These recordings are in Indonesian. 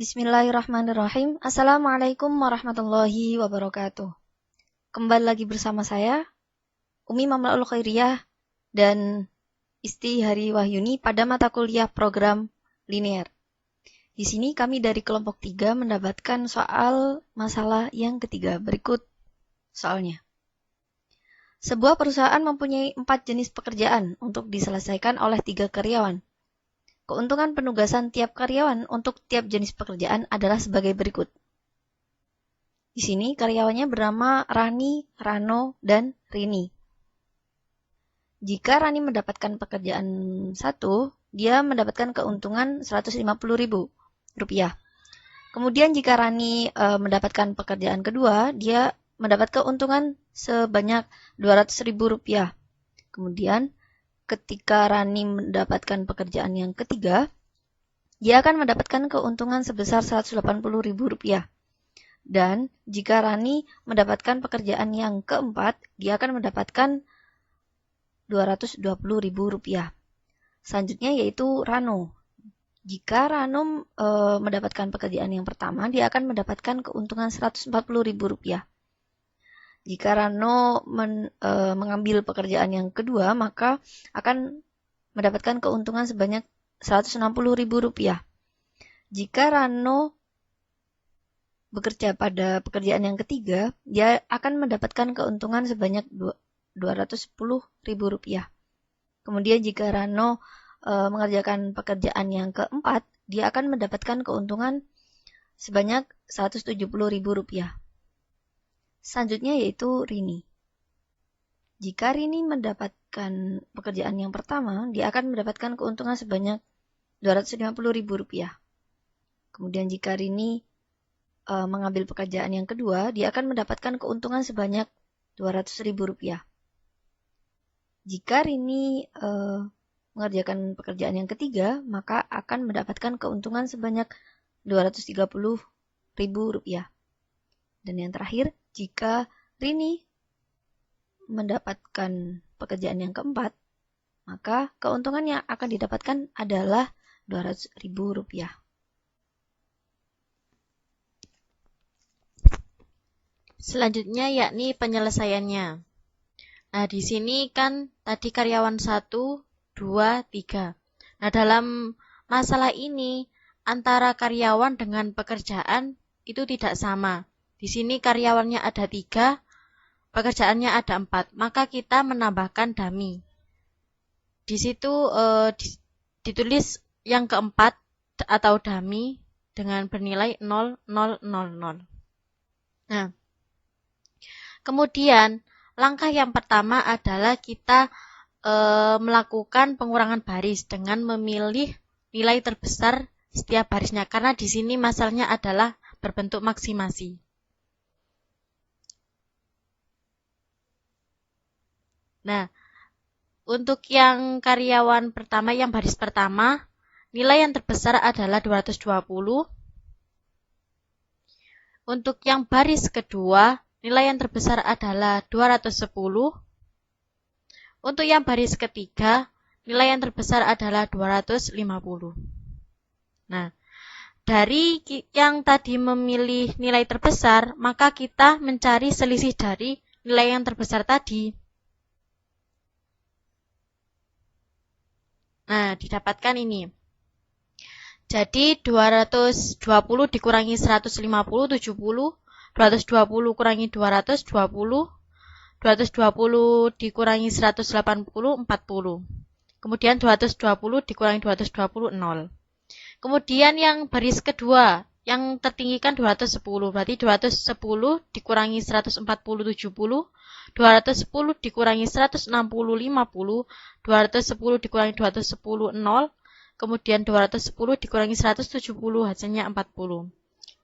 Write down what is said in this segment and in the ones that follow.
Bismillahirrahmanirrahim. Assalamualaikum warahmatullahi wabarakatuh. Kembali lagi bersama saya, Umi Mamlaul Khairiyah dan Isti Hari Wahyuni pada mata kuliah program linear. Di sini kami dari kelompok 3 mendapatkan soal masalah yang ketiga. Berikut soalnya. Sebuah perusahaan mempunyai 4 jenis pekerjaan untuk diselesaikan oleh 3 karyawan. Keuntungan penugasan tiap karyawan untuk tiap jenis pekerjaan adalah sebagai berikut. Di sini karyawannya bernama Rani, Rano, dan Rini. Jika Rani mendapatkan pekerjaan 1, dia mendapatkan keuntungan Rp150.000. Kemudian jika Rani mendapatkan pekerjaan kedua, dia mendapat keuntungan sebanyak Rp200.000. Kemudian ketika Rani mendapatkan pekerjaan yang ketiga, dia akan mendapatkan keuntungan sebesar Rp180.000. Dan jika Rani mendapatkan pekerjaan yang keempat, dia akan mendapatkan Rp220.000. Selanjutnya yaitu Rano. Jika Rano mendapatkan pekerjaan yang pertama, dia akan mendapatkan keuntungan Rp140.000. Jika Rano mengambil pekerjaan yang kedua, maka akan mendapatkan keuntungan sebanyak Rp160.000. Jika Rano bekerja pada pekerjaan yang ketiga, dia akan mendapatkan keuntungan sebanyak Rp210.000. Kemudian jika Rano mengerjakan pekerjaan yang keempat, dia akan mendapatkan keuntungan sebanyak Rp170.000. Selanjutnya yaitu Rini. Jika Rini mendapatkan pekerjaan yang pertama, dia akan mendapatkan keuntungan sebanyak Rp250.000. Kemudian jika Rini mengambil pekerjaan yang kedua, dia akan mendapatkan keuntungan sebanyak Rp200.000. Jika Rini mengerjakan pekerjaan yang ketiga, maka akan mendapatkan keuntungan sebanyak Rp230.000. Dan yang terakhir, jika Rini mendapatkan pekerjaan yang keempat, maka keuntungan yang akan didapatkan adalah Rp200.000. Selanjutnya yakni penyelesaiannya. Nah, di sini kan tadi karyawan 1, 2, 3. Nah, dalam masalah ini antara karyawan dengan pekerjaan itu tidak sama. Di sini karyawannya ada 3, pekerjaannya ada 4. Maka kita menambahkan dummy. Di situ ditulis yang keempat atau dummy dengan bernilai 0, 0, 0, 0. Nah, kemudian langkah yang pertama adalah kita melakukan pengurangan baris dengan memilih nilai terbesar setiap barisnya. Karena di sini masalahnya adalah berbentuk maksimasi. Nah, untuk yang karyawan pertama, yang baris pertama, nilai yang terbesar adalah 220. Untuk yang baris kedua, nilai yang terbesar adalah 210. Untuk yang baris ketiga, nilai yang terbesar adalah 250. Nah, dari yang tadi memilih nilai terbesar, maka kita mencari selisih dari nilai yang terbesar tadi. Nah, didapatkan ini. Jadi 220 dikurangi 150, 70. 220 kurangi 200, 20. 220 dikurangi 180, 40. Kemudian 220 dikurangi 220, 0. Kemudian yang baris kedua, yang tertinggi kan 210. Berarti 210 dikurangi 140, 70. 210 dikurangi 160, 50. 210 dikurangi 210, 0. Kemudian 210 dikurangi 170, hasilnya 40.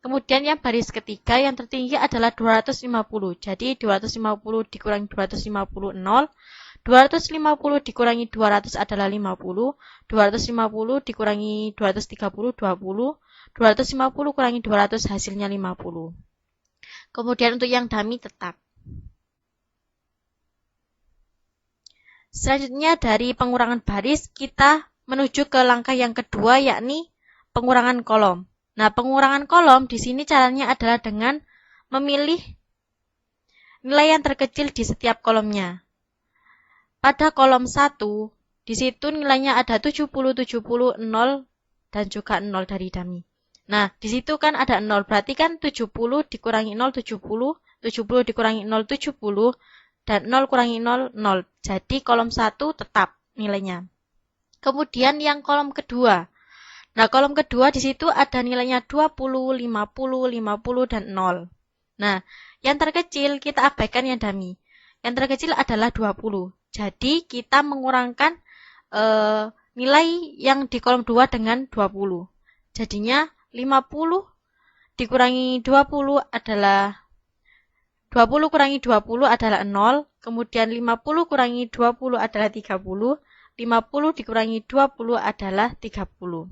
Kemudian yang baris ketiga yang tertinggi adalah 250. Jadi 250 dikurangi 250, 0. 250 dikurangi 200 adalah 50. 250 dikurangi 230, 20. 250 kurangi 200 hasilnya 50. Kemudian untuk yang dummy tetap. Selanjutnya dari pengurangan baris kita menuju ke langkah yang kedua yakni pengurangan kolom. Nah, pengurangan kolom di sini caranya adalah dengan memilih nilai yang terkecil di setiap kolomnya. Pada kolom 1, di situ nilainya ada 70, 70, 0, dan juga 0 dari dummy. Nah, di situ kan ada 0, berarti kan 70 dikurangi 0, 70, 70 dikurangi 0, 70, dan 0 kurangi 0, 0. Jadi kolom 1 tetap nilainya. Kemudian yang kolom kedua. Nah, kolom kedua di situ ada nilainya 20, 50, 50, dan 0. Nah, yang terkecil kita abaikan yang dummy. Yang terkecil adalah 20. Jadi, kita mengurangkan nilai yang di kolom 2 dengan 20. Jadinya 50 dikurangi 20 adalah 20 kurangi 20 adalah 0. Kemudian 50 kurangi 20 adalah 30. 50 dikurangi 20 adalah 30.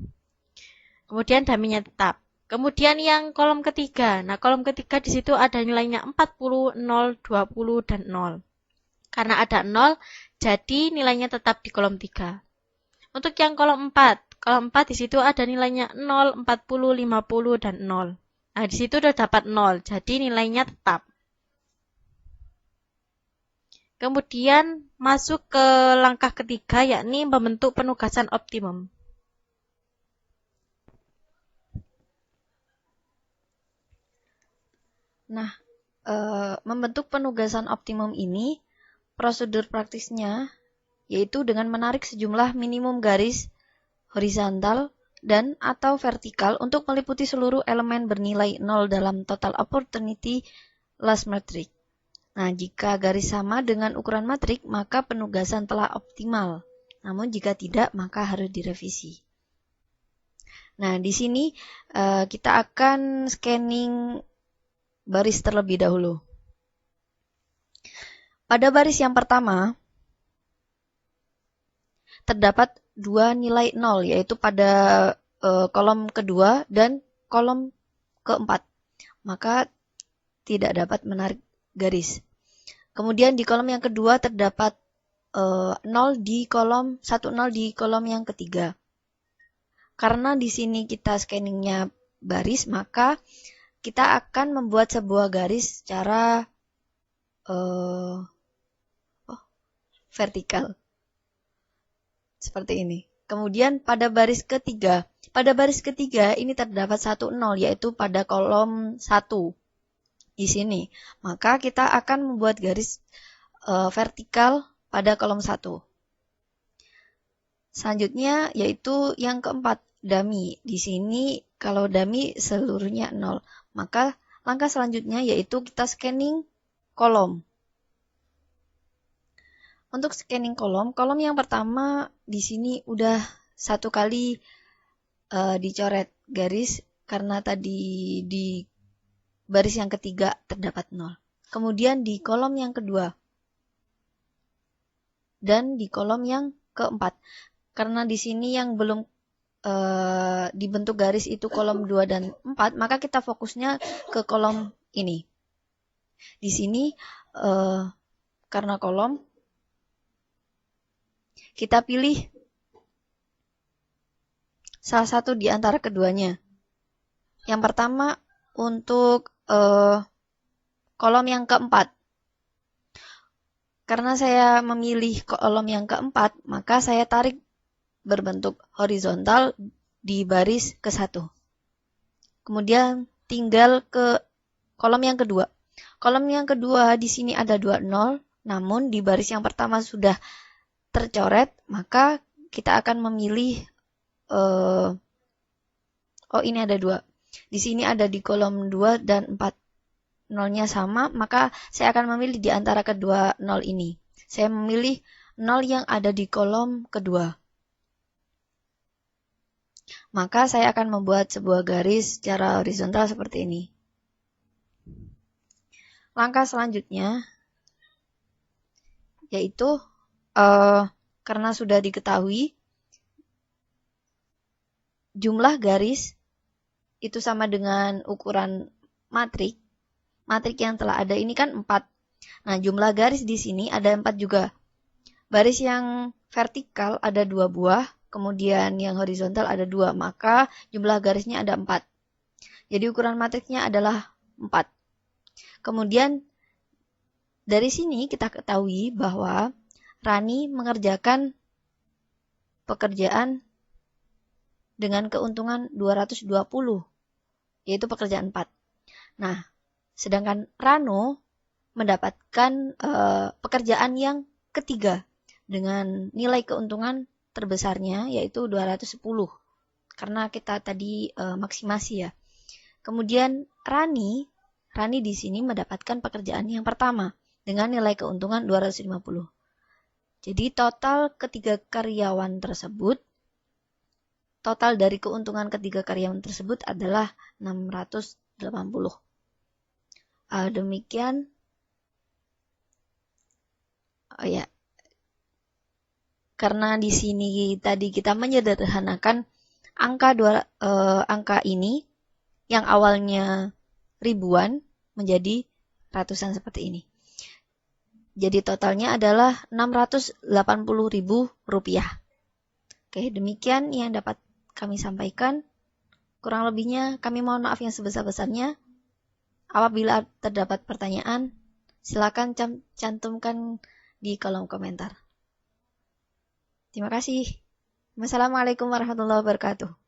Kemudian dummy-nya tetap. Kemudian yang kolom ketiga. Nah, kolom ketiga di situ ada nilainya 40, 0, 20, dan 0. Karena ada 0, jadi nilainya tetap di kolom 3. Untuk yang kolom 4. Kolom 4 di situ ada nilainya 0, 40, 50, dan 0. Nah, di situ sudah dapat 0, jadi nilainya tetap. Kemudian masuk ke langkah ketiga, yakni membentuk penugasan optimum. Nah, membentuk penugasan optimum ini, prosedur praktisnya yaitu dengan menarik sejumlah minimum garis horizontal dan atau vertikal untuk meliputi seluruh elemen bernilai 0 dalam total opportunity loss matrix. Nah, jika garis sama dengan ukuran matrik, maka penugasan telah optimal. Namun jika tidak, maka harus direvisi. Nah, di sini kita akan scanning baris terlebih dahulu. Pada baris yang pertama, terdapat dua nilai 0, yaitu pada kolom kedua dan kolom keempat. Maka tidak dapat menarik garis. Kemudian di kolom yang kedua terdapat 0 di kolom 1 0 di kolom yang ketiga. Karena di sini kita scanningnya baris, maka kita akan membuat sebuah garis secara vertikal. Seperti ini. Kemudian pada baris ketiga ini terdapat 1 0, yaitu pada kolom 1 di sini. Maka kita akan membuat garis vertikal pada kolom 1. Selanjutnya yaitu yang keempat, dummy. Di sini kalau dummy seluruhnya 0. Maka langkah selanjutnya yaitu kita scanning kolom. Untuk scanning kolom yang pertama di sini udah satu kali dicoret garis karena tadi di baris yang ketiga terdapat 0. Kemudian di kolom yang kedua dan di kolom yang keempat. Karena di sini yang belum dibentuk garis itu kolom 2 dan 4, maka kita fokusnya ke kolom ini. Di sini karena kolom, kita pilih salah satu di antara keduanya. Yang pertama untuk kolom yang keempat. Karena saya memilih kolom yang keempat, maka saya tarik berbentuk horizontal di baris ke-1. Kemudian tinggal ke kolom yang kedua. Kolom yang kedua di sini ada 2 0, namun di baris yang pertama sudah tercoret, maka kita akan memilih ini ada 2. Di sini ada di kolom 2 dan 4. Nolnya sama, maka saya akan memilih di antara kedua 0 ini. Saya memilih 0 yang ada di kolom kedua. Maka saya akan membuat sebuah garis secara horizontal seperti ini. Langkah selanjutnya yaitu karena sudah diketahui jumlah garis itu sama dengan ukuran matrik. Matrik yang telah ada ini kan 4. Nah, jumlah garis di sini ada 4 juga. Baris yang vertikal ada 2 buah, kemudian yang horizontal ada 2, maka jumlah garisnya ada 4. Jadi ukuran matriksnya adalah 4. Kemudian dari sini kita ketahui bahwa Rani mengerjakan pekerjaan dengan keuntungan 220, yaitu pekerjaan 4. Nah, sedangkan Rano mendapatkan pekerjaan yang ketiga dengan nilai keuntungan terbesarnya yaitu 210 karena kita tadi maksimasi ya. Kemudian Rani di sini mendapatkan pekerjaan yang pertama dengan nilai keuntungan 250. Jadi total ketiga karyawan tersebut, total dari keuntungan ketiga karyawan tersebut adalah 680. Demikian. Oh ya. Karena di sini tadi kita menyederhanakan angka ini yang awalnya ribuan menjadi ratusan seperti ini. Jadi totalnya adalah 680.000 rupiah. Oke, demikian yang dapat kami sampaikan. Kurang lebihnya kami mohon maaf yang sebesar-besarnya. Apabila terdapat pertanyaan, silakan cantumkan di kolom komentar. Terima kasih. Wassalamualaikum warahmatullahi wabarakatuh.